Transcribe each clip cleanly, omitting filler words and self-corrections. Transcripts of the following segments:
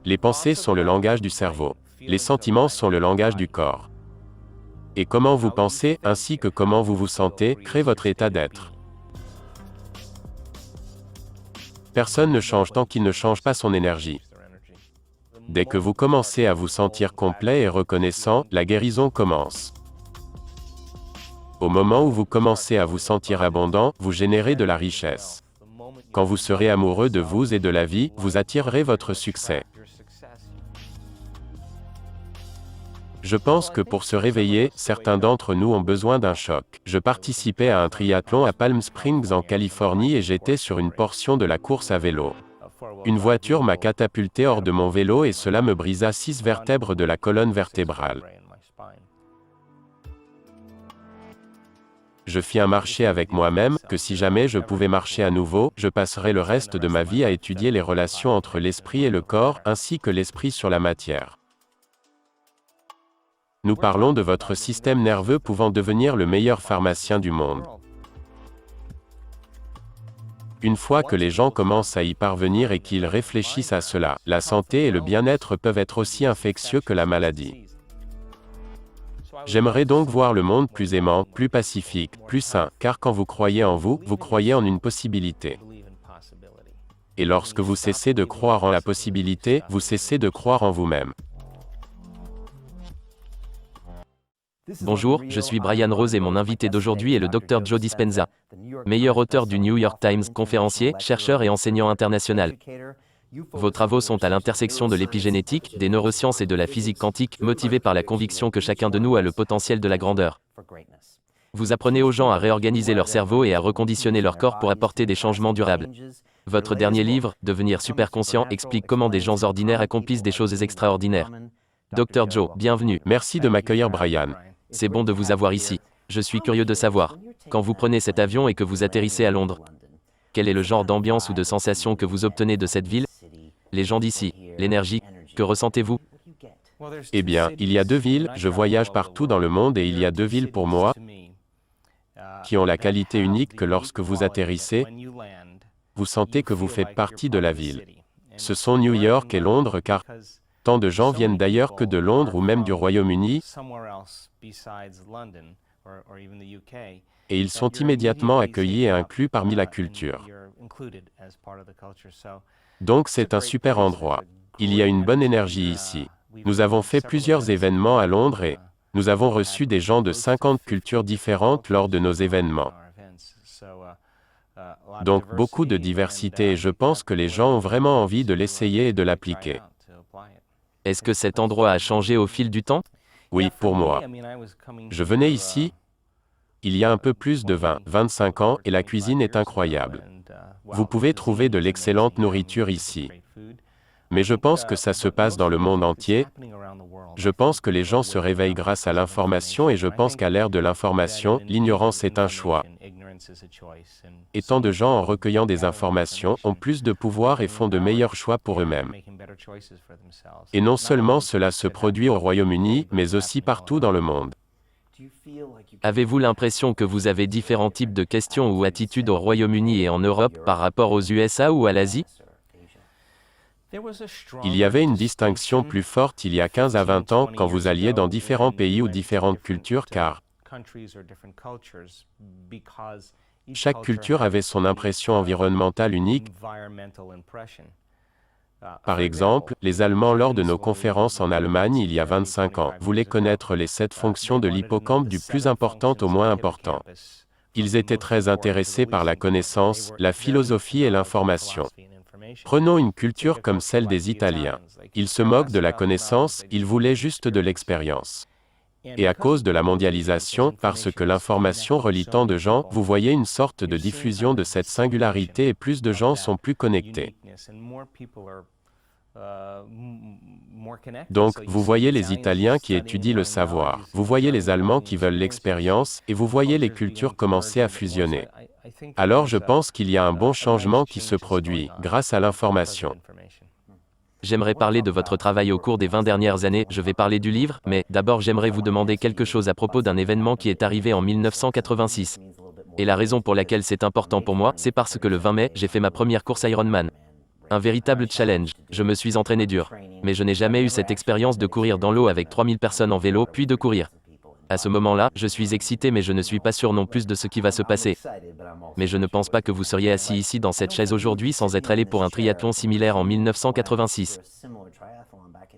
Les pensées sont le langage du cerveau. Les sentiments sont le langage du corps. Et comment vous pensez, ainsi que comment vous vous sentez, crée votre état d'être. Personne ne change tant qu'il ne change pas son énergie. Dès que vous commencez à vous sentir complet et reconnaissant, la guérison commence. Au moment où vous commencez à vous sentir abondant, vous générez de la richesse. Quand vous serez amoureux de vous et de la vie, vous attirerez votre succès. Je pense que pour se réveiller, certains d'entre nous ont besoin d'un choc. Je participais à un triathlon à Palm Springs en Californie et j'étais sur une portion de la course à vélo. Une voiture m'a catapulté hors de mon vélo et cela me brisa 6 vertèbres de la colonne vertébrale. Je fis un marché avec moi-même, que si jamais je pouvais marcher à nouveau, je passerais le reste de ma vie à étudier les relations entre l'esprit et le corps, ainsi que l'esprit sur la matière. Nous parlons de votre système nerveux pouvant devenir le meilleur pharmacien du monde. Une fois que les gens commencent à y parvenir et qu'ils réfléchissent à cela, la santé et le bien-être peuvent être aussi infectieux que la maladie. J'aimerais donc voir le monde plus aimant, plus pacifique, plus sain, car quand vous croyez en vous, vous croyez en une possibilité. Et lorsque vous cessez de croire en la possibilité, vous cessez de croire en vous-même. Bonjour, je suis Brian Rose et mon invité d'aujourd'hui est le Dr Joe Dispenza, meilleur auteur du New York Times, conférencier, chercheur et enseignant international. Vos travaux sont à l'intersection de l'épigénétique, des neurosciences et de la physique quantique, motivés par la conviction que chacun de nous a le potentiel de la grandeur. Vous apprenez aux gens à réorganiser leur cerveau et à reconditionner leur corps pour apporter des changements durables. Votre dernier livre, Devenir super conscient, explique comment des gens ordinaires accomplissent des choses extraordinaires. Dr Joe, bienvenue. Merci de m'accueillir, Brian. C'est bon de vous avoir ici. Je suis curieux de savoir, quand vous prenez cet avion et que vous atterrissez à Londres, quel est le genre d'ambiance ou de sensation que vous obtenez de cette ville? Les gens d'ici, l'énergie, que ressentez-vous? Eh bien, il y a 2 villes, je voyage partout dans le monde et il y a 2 villes pour moi, qui ont la qualité unique que lorsque vous atterrissez, vous sentez que vous faites partie de la ville. Ce sont New York et Londres car tant de gens viennent d'ailleurs que de Londres ou même du Royaume-Uni, et ils sont immédiatement accueillis et inclus parmi la culture. Donc c'est un super endroit. Il y a une bonne énergie ici. Nous avons fait plusieurs événements à Londres et nous avons reçu des gens de 50 cultures différentes lors de nos événements. Donc beaucoup de diversité et je pense que les gens ont vraiment envie de l'essayer et de l'appliquer. Est-ce que cet endroit a changé au fil du temps? Oui, pour moi. Je venais ici, il y a un peu plus de 20-25 ans et la cuisine est incroyable. Vous pouvez trouver de l'excellente nourriture ici. Mais je pense que ça se passe dans le monde entier. Je pense que les gens se réveillent grâce à l'information et je pense qu'à l'ère de l'information, l'ignorance est un choix. Et tant de gens en recueillant des informations ont plus de pouvoir et font de meilleurs choix pour eux-mêmes. Et non seulement cela se produit au Royaume-Uni, mais aussi partout dans le monde. Avez-vous l'impression que vous avez différents types de questions ou attitudes au Royaume-Uni et en Europe par rapport aux USA ou à l'Asie? Il y avait une distinction plus forte il y a 15 à 20 ans quand vous alliez dans différents pays ou différentes cultures car chaque culture avait son impression environnementale unique. Par exemple, les Allemands lors de nos conférences en Allemagne il y a 25 ans voulaient connaître les 7 fonctions de l'hippocampe du plus important au moins important. Ils étaient très intéressés par la connaissance, la philosophie et l'information. Prenons une culture comme celle des Italiens. Ils se moquent de la connaissance, ils voulaient juste de l'expérience. Et à cause de la mondialisation, parce que l'information relie tant de gens, vous voyez une sorte de diffusion de cette singularité et plus de gens sont plus connectés. Donc, vous voyez les Italiens qui étudient le savoir, vous voyez les Allemands qui veulent l'expérience, et vous voyez les cultures commencer à fusionner. Alors je pense qu'il y a un bon changement qui se produit, grâce à l'information. J'aimerais parler de votre travail au cours des 20 dernières années, je vais parler du livre, mais d'abord j'aimerais vous demander quelque chose à propos d'un événement qui est arrivé en 1986. Et la raison pour laquelle c'est important pour moi, c'est parce que le 20 mai, j'ai fait ma première course Ironman. Un véritable challenge. Je me suis entraîné dur. Mais je n'ai jamais eu cette expérience de courir dans l'eau avec 3000 personnes en vélo, puis de courir. À ce moment-là, je suis excité mais je ne suis pas sûr non plus de ce qui va se passer. Mais je ne pense pas que vous seriez assis ici dans cette chaise aujourd'hui sans être allé pour un triathlon similaire en 1986.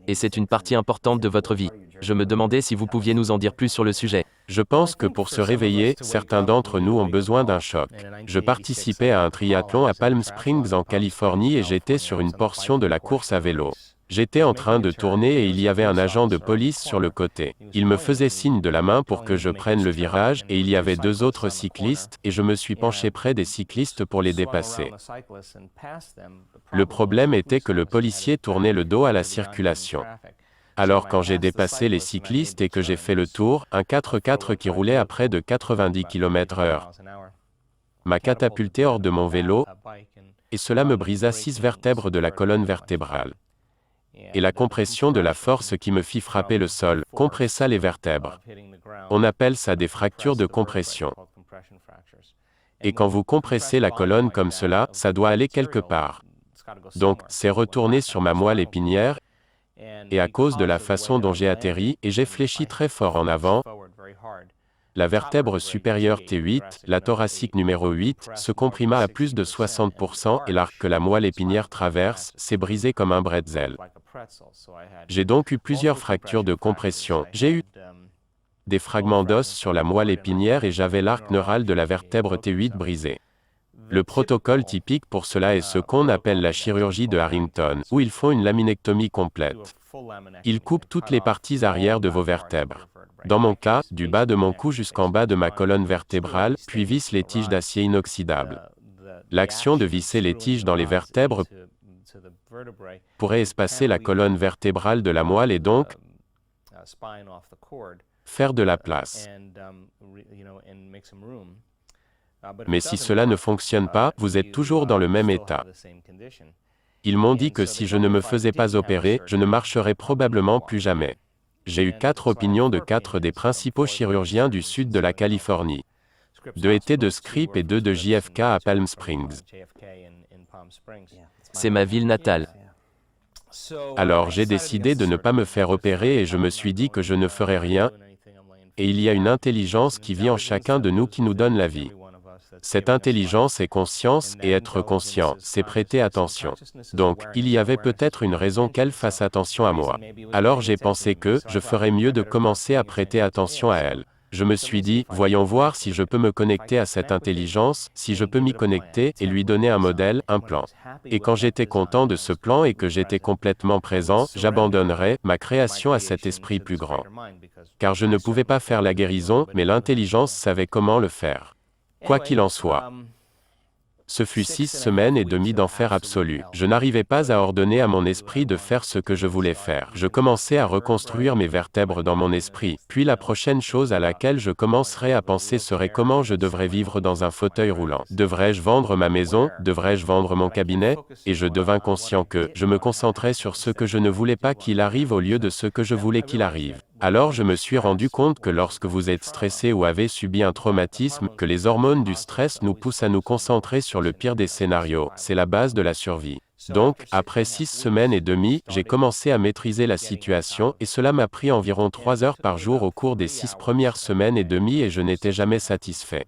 Et c'est une partie importante de votre vie. Je me demandais si vous pouviez nous en dire plus sur le sujet. Je pense que pour se réveiller, certains d'entre nous ont besoin d'un choc. Je participais à un triathlon à Palm Springs en Californie et j'étais sur une portion de la course à vélo. J'étais en train de tourner et il y avait un agent de police sur le côté. Il me faisait signe de la main pour que je prenne le virage et il y avait 2 autres cyclistes et je me suis penché près des cyclistes pour les dépasser. Le problème était que le policier tournait le dos à la circulation. Alors quand j'ai dépassé les cyclistes et que j'ai fait le tour, un 4x4 qui roulait à près de 90 km/h m'a catapulté hors de mon vélo et cela me brisa 6 vertèbres de la colonne vertébrale. Et la compression de la force qui me fit frapper le sol compressa les vertèbres. On appelle ça des fractures de compression. Et quand vous compressez la colonne comme cela, ça doit aller quelque part. Donc, c'est retourné sur ma moelle épinière, et à cause de la façon dont j'ai atterri, et j'ai fléchi très fort en avant, la vertèbre supérieure T8, la thoracique numéro 8, se comprima à plus de 60% et l'arc que la moelle épinière traverse s'est brisé comme un bretzel. J'ai donc eu plusieurs fractures de compression. J'ai eu des fragments d'os sur la moelle épinière et j'avais l'arc neural de la vertèbre T8 brisé. Le protocole typique pour cela est ce qu'on appelle la chirurgie de Harrington, où ils font une laminectomie complète. Ils coupent toutes les parties arrière de vos vertèbres. Dans mon cas, du bas de mon cou jusqu'en bas de ma colonne vertébrale, puis vissent les tiges d'acier inoxydable. L'action de visser les tiges dans les vertèbres pourrait espacer la colonne vertébrale de la moelle et donc faire de la place. Mais si cela ne fonctionne pas, vous êtes toujours dans le même état. Ils m'ont dit que si je ne me faisais pas opérer, je ne marcherais probablement plus jamais. J'ai eu 4 opinions de 4 des principaux chirurgiens du sud de la Californie. 2 étaient de Scripps et 2 de JFK à Palm Springs. C'est ma ville natale. Alors j'ai décidé de ne pas me faire opérer et je me suis dit que je ne ferais rien, et il y a une intelligence qui vit en chacun de nous qui nous donne la vie. Cette intelligence est conscience, et être conscient, c'est prêter attention. Donc, il y avait peut-être une raison qu'elle fasse attention à moi. Alors j'ai pensé que, je ferais mieux de commencer à prêter attention à elle. Je me suis dit, voyons voir si je peux me connecter à cette intelligence, si je peux m'y connecter et lui donner un modèle, un plan. Et quand j'étais content de ce plan et que j'étais complètement présent, j'abandonnerais ma création à cet esprit plus grand. Car je ne pouvais pas faire la guérison, mais l'intelligence savait comment le faire. Quoi qu'il en soit, ce fut 6 semaines et demie d'enfer absolu. Je n'arrivais pas à ordonner à mon esprit de faire ce que je voulais faire. Je commençais à reconstruire mes vertèbres dans mon esprit. Puis la prochaine chose à laquelle je commencerais à penser serait comment je devrais vivre dans un fauteuil roulant. Devrais-je vendre ma maison? Devrais-je vendre mon cabinet? Et je devins conscient que je me concentrais sur ce que je ne voulais pas qu'il arrive au lieu de ce que je voulais qu'il arrive. Alors je me suis rendu compte que lorsque vous êtes stressé ou avez subi un traumatisme, que les hormones du stress nous poussent à nous concentrer sur le pire des scénarios, c'est la base de la survie. Donc, après 6 semaines et demie, j'ai commencé à maîtriser la situation et cela m'a pris environ 3 heures par jour au cours des 6 premières semaines et demie et je n'étais jamais satisfait.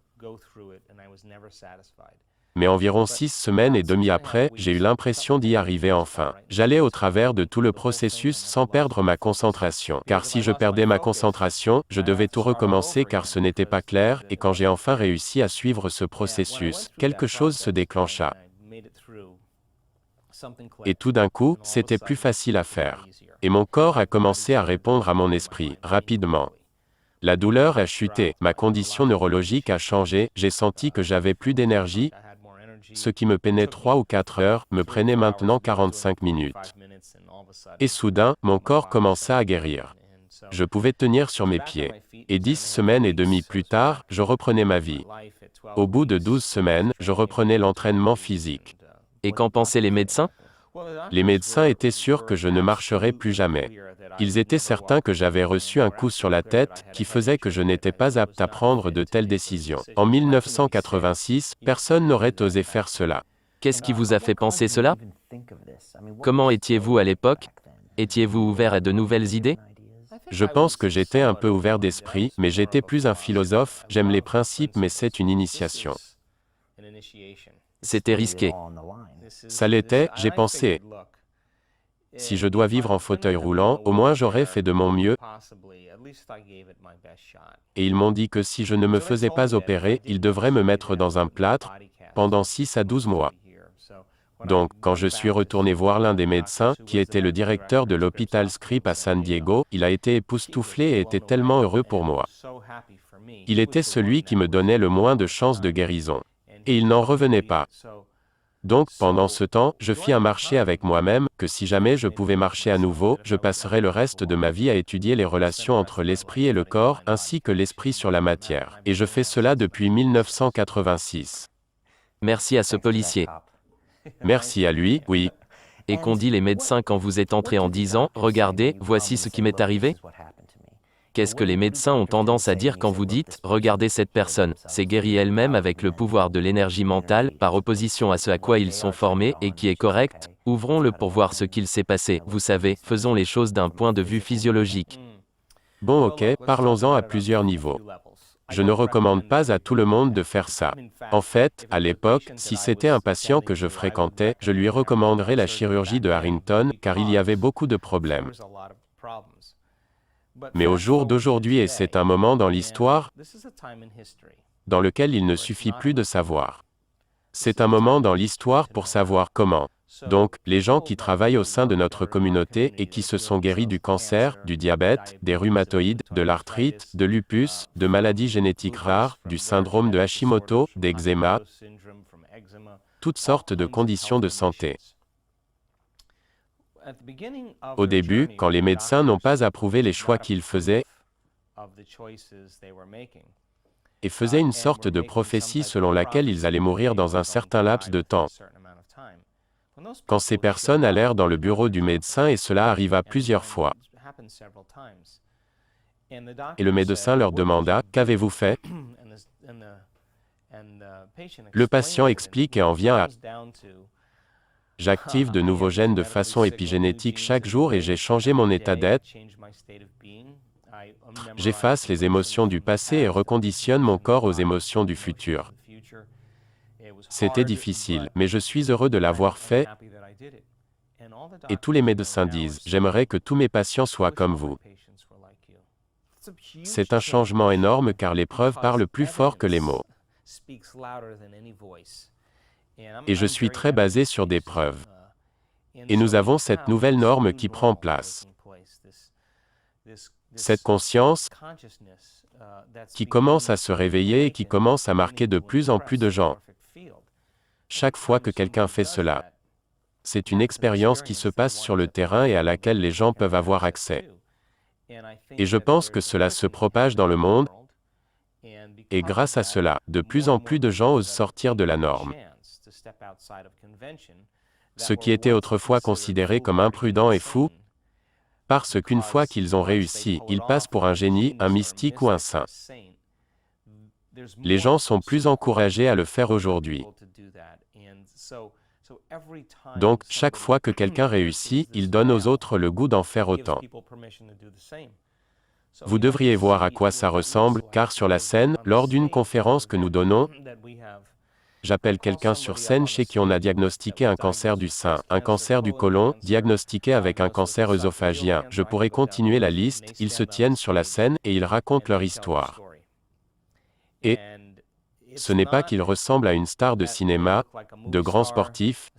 Mais environ 6 semaines et demie après, j'ai eu l'impression d'y arriver enfin. J'allais au travers de tout le processus sans perdre ma concentration. Car si je perdais ma concentration, je devais tout recommencer car ce n'était pas clair, et quand j'ai enfin réussi à suivre ce processus, quelque chose se déclencha. Et tout d'un coup, c'était plus facile à faire. Et mon corps a commencé à répondre à mon esprit, rapidement. La douleur a chuté, ma condition neurologique a changé, j'ai senti que j'avais plus d'énergie. Ce qui me prenait 3 ou 4 heures, me prenait maintenant 45 minutes. Et soudain, mon corps commença à guérir. Je pouvais tenir sur mes pieds. Et 10 semaines et demie plus tard, je reprenais ma vie. Au bout de 12 semaines, je reprenais l'entraînement physique. Et qu'en pensaient les médecins? Les médecins étaient sûrs que je ne marcherais plus jamais. Ils étaient certains que j'avais reçu un coup sur la tête, qui faisait que je n'étais pas apte à prendre de telles décisions. En 1986, personne n'aurait osé faire cela. Qu'est-ce qui vous a fait penser cela? Comment étiez-vous à l'époque? Étiez-vous ouvert à de nouvelles idées? Je pense que j'étais un peu ouvert d'esprit, mais j'étais plus un philosophe, j'aime les principes mais c'est une initiation. C'était risqué. Ça l'était, j'ai pensé. Si je dois vivre en fauteuil roulant, au moins j'aurais fait de mon mieux. Et ils m'ont dit que si je ne me faisais pas opérer, ils devraient me mettre dans un plâtre pendant 6 à 12 mois. Donc, quand je suis retourné voir l'un des médecins, qui était le directeur de l'hôpital Scripps à San Diego, il a été époustouflé et était tellement heureux pour moi. Il était celui qui me donnait le moins de chances de guérison. Et il n'en revenait pas. Donc, pendant ce temps, je fis un marché avec moi-même, que si jamais je pouvais marcher à nouveau, je passerais le reste de ma vie à étudier les relations entre l'esprit et le corps, ainsi que l'esprit sur la matière. Et je fais cela depuis 1986. Merci à ce policier. Merci à lui, oui. Et qu'ont dit les médecins quand vous êtes entré en disant « Regardez, voici ce qui m'est arrivé » ? Qu'est-ce que les médecins ont tendance à dire quand vous dites « Regardez cette personne, s'est guérie elle-même avec le pouvoir de l'énergie mentale, par opposition à ce à quoi ils sont formés et qui est correct, ouvrons-le pour voir ce qu'il s'est passé, vous savez, faisons les choses d'un point de vue physiologique. » Bon ok, parlons-en à plusieurs niveaux. Je ne recommande pas à tout le monde de faire ça. En fait, à l'époque, si c'était un patient que je fréquentais, je lui recommanderais la chirurgie de Harrington, car il y avait beaucoup de problèmes. Mais au jour d'aujourd'hui, et c'est un moment dans l'histoire, dans lequel il ne suffit plus de savoir. C'est un moment dans l'histoire pour savoir comment. Donc, les gens qui travaillent au sein de notre communauté et qui se sont guéris du cancer, du diabète, des rhumatoïdes, de l'arthrite, de lupus, de maladies génétiques rares, du syndrome de Hashimoto, d'eczéma, toutes sortes de conditions de santé. Au début, quand les médecins n'ont pas approuvé les choix qu'ils faisaient, et faisaient une sorte de prophétie selon laquelle ils allaient mourir dans un certain laps de temps. Quand ces personnes allèrent dans le bureau du médecin et cela arriva plusieurs fois. Et le médecin leur demanda « Qu'avez-vous fait ?» Le patient explique et en vient à « J'active de nouveaux gènes de façon épigénétique chaque jour et j'ai changé mon état d'être. J'efface les émotions du passé et reconditionne mon corps aux émotions du futur. C'était difficile, mais je suis heureux de l'avoir fait. » Et tous les médecins disent « J'aimerais que tous mes patients soient comme vous. » C'est un changement énorme car les preuves parlent plus fort que les mots. Et je suis très basé sur des preuves. Et nous avons cette nouvelle norme qui prend place. Cette conscience qui commence à se réveiller et qui commence à marquer de plus en plus de gens. Chaque fois que quelqu'un fait cela, c'est une expérience qui se passe sur le terrain et à laquelle les gens peuvent avoir accès. Et je pense que cela se propage dans le monde, et grâce à cela, de plus en plus de gens osent sortir de la norme. Ce qui était autrefois considéré comme imprudent et fou, parce qu'une fois qu'ils ont réussi, ils passent pour un génie, un mystique ou un saint. Les gens sont plus encouragés à le faire aujourd'hui. Donc, chaque fois que quelqu'un réussit, il donne aux autres le goût d'en faire autant. Vous devriez voir à quoi ça ressemble, car sur la scène, lors d'une conférence que nous donnons, j'appelle quelqu'un sur scène chez qui on a diagnostiqué un cancer du sein, un cancer du côlon, diagnostiqué avec un cancer œsophagien. Je pourrais continuer la liste, ils se tiennent sur la scène et ils racontent leur histoire. Et ce n'est pas qu'ils ressemblent à une star de cinéma, de grands sportifs.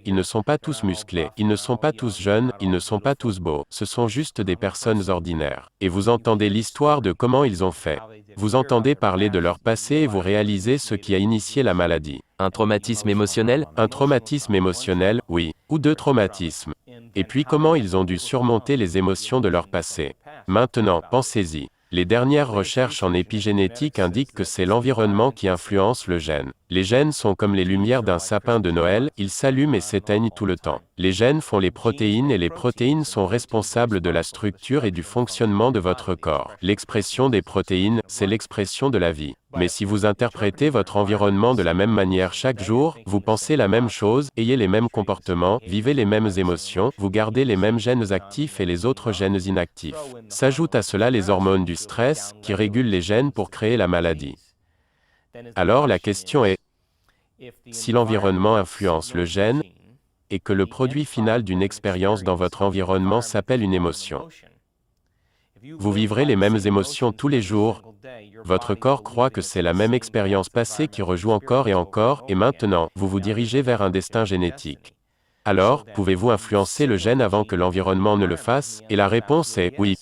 Ils ne sont pas tous musclés, ils ne sont pas tous jeunes, ils ne sont pas tous beaux. Ce sont juste des personnes ordinaires. Et vous entendez l'histoire de comment ils ont fait. Vous entendez parler de leur passé et vous réalisez ce qui a initié la maladie. Un traumatisme émotionnel? Un traumatisme émotionnel, oui, ou deux traumatismes. Et puis comment ils ont dû surmonter les émotions de leur passé. Maintenant, pensez-y. Les dernières recherches en épigénétique indiquent que c'est l'environnement qui influence le gène. Les gènes sont comme les lumières d'un sapin de Noël, ils s'allument et s'éteignent tout le temps. Les gènes font les protéines et les protéines sont responsables de la structure et du fonctionnement de votre corps. L'expression des protéines, c'est l'expression de la vie. Mais si vous interprétez votre environnement de la même manière chaque jour, vous pensez la même chose, ayez les mêmes comportements, vivez les mêmes émotions, vous gardez les mêmes gènes actifs et les autres gènes inactifs. S'ajoutent à cela les hormones du stress, qui régulent les gènes pour créer la maladie. Alors la question est, si l'environnement influence le gène, et que le produit final d'une expérience dans votre environnement s'appelle une émotion. Vous vivrez les mêmes émotions tous les jours, votre corps croit que c'est la même expérience passée qui rejoue encore, et maintenant, vous vous dirigez vers un destin génétique. Alors, pouvez-vous influencer le gène avant que l'environnement ne le fasse? Et la réponse est oui.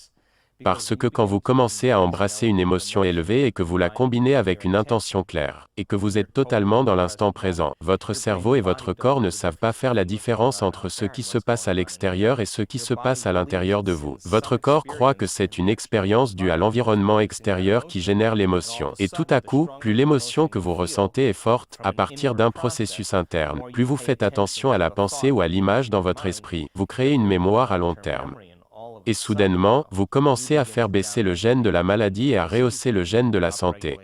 Parce que quand vous commencez à embrasser une émotion élevée et que vous la combinez avec une intention claire, et que vous êtes totalement dans l'instant présent, votre cerveau et votre corps ne savent pas faire la différence entre ce qui se passe à l'extérieur et ce qui se passe à l'intérieur de vous. Votre corps croit que c'est une expérience due à l'environnement extérieur qui génère l'émotion. Et tout à coup, plus l'émotion que vous ressentez est forte, à partir d'un processus interne, plus vous faites attention à la pensée ou à l'image dans votre esprit, vous créez une mémoire à long terme. Et soudainement, vous commencez à faire baisser le gène de la maladie et à rehausser le gène de la santé.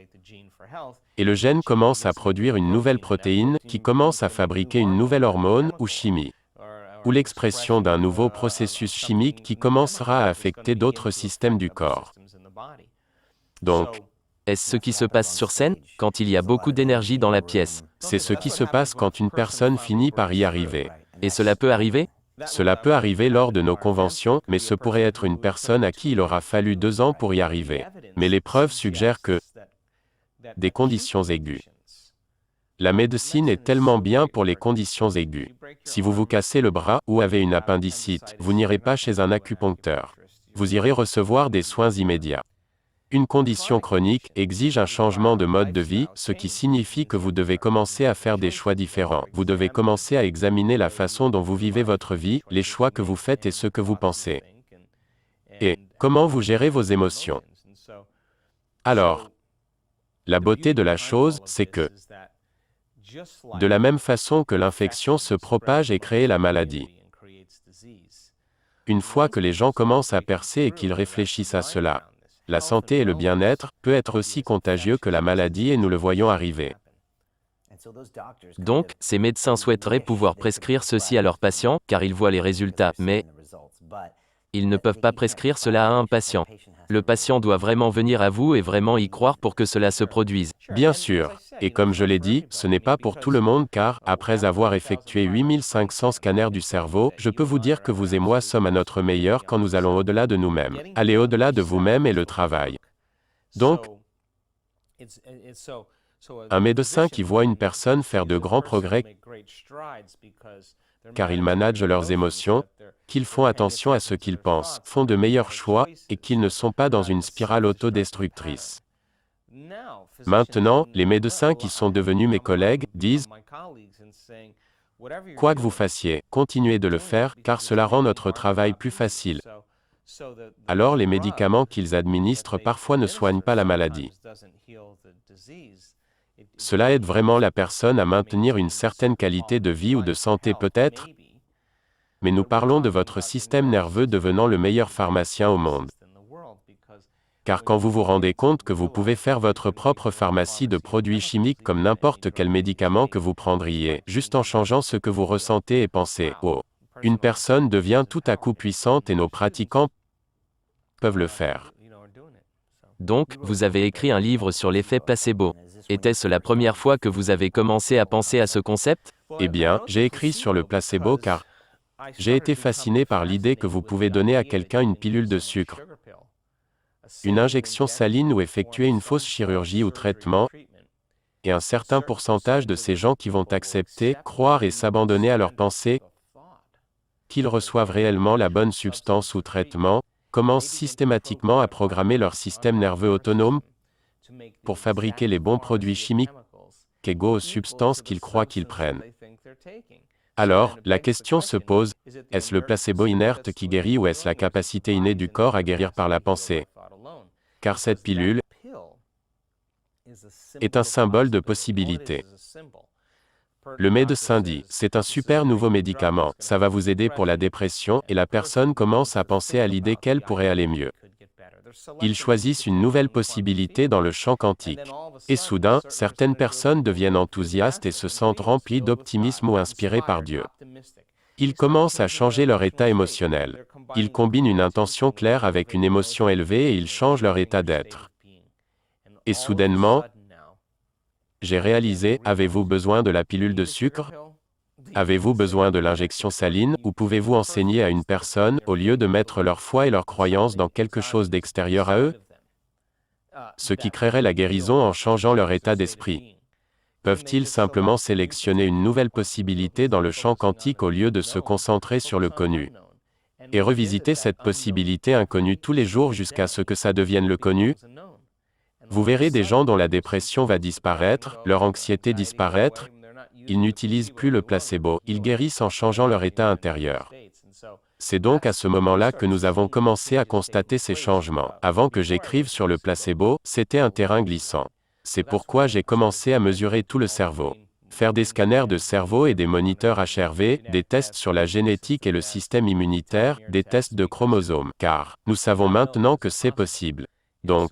Et le gène commence à produire une nouvelle protéine, qui commence à fabriquer une nouvelle hormone, ou chimie. Ou l'expression d'un nouveau processus chimique qui commencera à affecter d'autres systèmes du corps. Donc, est-ce ce qui se passe sur scène, quand il y a beaucoup d'énergie dans la pièce? c'est ce qui se passe quand une personne finit par y arriver. Et cela peut arriver? Cela peut arriver lors de nos conventions, mais ce pourrait être une personne à qui il aura fallu 2 ans pour y arriver. Mais les preuves suggèrent que des conditions aiguës. La médecine est tellement bien pour les conditions aiguës. Si vous vous cassez le bras ou avez une appendicite, vous n'irez pas chez un acupuncteur. Vous irez recevoir des soins immédiats. Une condition chronique exige un changement de mode de vie, ce qui signifie que vous devez commencer à faire des choix différents. Vous devez commencer à examiner la façon dont vous vivez votre vie, les choix que vous faites et ce que vous pensez. Et comment vous gérez vos émotions. Alors, la beauté de la chose, c'est que, de la même façon que l'infection se propage et crée la maladie, une fois que les gens commencent à percer et qu'ils réfléchissent à cela, la santé et le bien-être peut être aussi contagieux que la maladie et nous le voyons arriver. Donc, ces médecins souhaiteraient pouvoir prescrire ceci à leurs patients, car ils voient les résultats, mais ils ne peuvent pas prescrire cela à un patient. Le patient doit vraiment venir à vous et vraiment y croire pour que cela se produise. Bien sûr, et comme je l'ai dit, ce n'est pas pour tout le monde car, après avoir effectué 8500 scanners du cerveau, je peux vous dire que vous et moi sommes à notre meilleur quand nous allons au-delà de nous-mêmes. Aller au-delà de vous-même est le travail. Donc, un médecin qui voit une personne faire de grands progrès car ils managent leurs émotions, qu'ils font attention à ce qu'ils pensent, font de meilleurs choix, et qu'ils ne sont pas dans une spirale autodestructrice. Maintenant, les médecins qui sont devenus mes collègues disent « Quoi que vous fassiez, continuez de le faire, car cela rend notre travail plus facile. » Alors les médicaments qu'ils administrent parfois ne soignent pas la maladie. Cela aide vraiment la personne à maintenir une certaine qualité de vie ou de santé peut-être, mais nous parlons de votre système nerveux devenant le meilleur pharmacien au monde. Car quand vous vous rendez compte que vous pouvez faire votre propre pharmacie de produits chimiques comme n'importe quel médicament que vous prendriez, juste en changeant ce que vous ressentez et pensez, oh, une personne devient tout à coup puissante et nos pratiquants peuvent le faire. Donc, vous avez écrit un livre sur l'effet placebo. Était-ce la première fois que vous avez commencé à penser à ce concept? Eh bien, j'ai écrit sur le placebo car j'ai été fasciné par l'idée que vous pouvez donner à quelqu'un une pilule de sucre, une injection saline ou effectuer une fausse chirurgie ou traitement, et un certain pourcentage de ces gens qui vont accepter, croire et s'abandonner à leurs pensées, qu'ils reçoivent réellement la bonne substance ou traitement, commencent systématiquement à programmer leur système nerveux autonome pour fabriquer les bons produits chimiques égaux aux substances qu'ils croient qu'ils prennent. Alors, la question se pose, est-ce le placebo inerte qui guérit ou est-ce la capacité innée du corps à guérir par la pensée? Car cette pilule est un symbole de possibilité. Le médecin dit, c'est un super nouveau médicament, ça va vous aider pour la dépression, et la personne commence à penser à l'idée qu'elle pourrait aller mieux. Ils choisissent une nouvelle possibilité dans le champ quantique. Et soudain, certaines personnes deviennent enthousiastes et se sentent remplies d'optimisme ou inspirées par Dieu. Ils commencent à changer leur état émotionnel. Ils combinent une intention claire avec une émotion élevée et ils changent leur état d'être. Et soudainement, j'ai réalisé, avez-vous besoin de la pilule de sucre? Avez-vous besoin de l'injection saline, ou pouvez-vous enseigner à une personne, au lieu de mettre leur foi et leur croyance dans quelque chose d'extérieur à eux? Ce qui créerait la guérison en changeant leur état d'esprit. Peuvent-ils simplement sélectionner une nouvelle possibilité dans le champ quantique au lieu de se concentrer sur le connu? Et revisiter cette possibilité inconnue tous les jours jusqu'à ce que ça devienne le connu? Vous verrez des gens dont la dépression va disparaître, leur anxiété disparaître. Ils n'utilisent plus le placebo, ils guérissent en changeant leur état intérieur. C'est donc à ce moment-là que nous avons commencé à constater ces changements. Avant que j'écrive sur le placebo, c'était un terrain glissant. C'est pourquoi j'ai commencé à mesurer tout le cerveau. Faire des scanners de cerveau et des moniteurs HRV, des tests sur la génétique et le système immunitaire, des tests de chromosomes, car nous savons maintenant que c'est possible. Donc,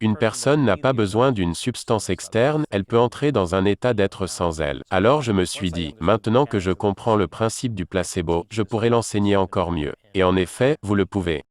une personne n'a pas besoin d'une substance externe, elle peut entrer dans un état d'être sans elle. Alors je me suis dit, maintenant que je comprends le principe du placebo, je pourrais l'enseigner encore mieux. Et en effet, vous le pouvez.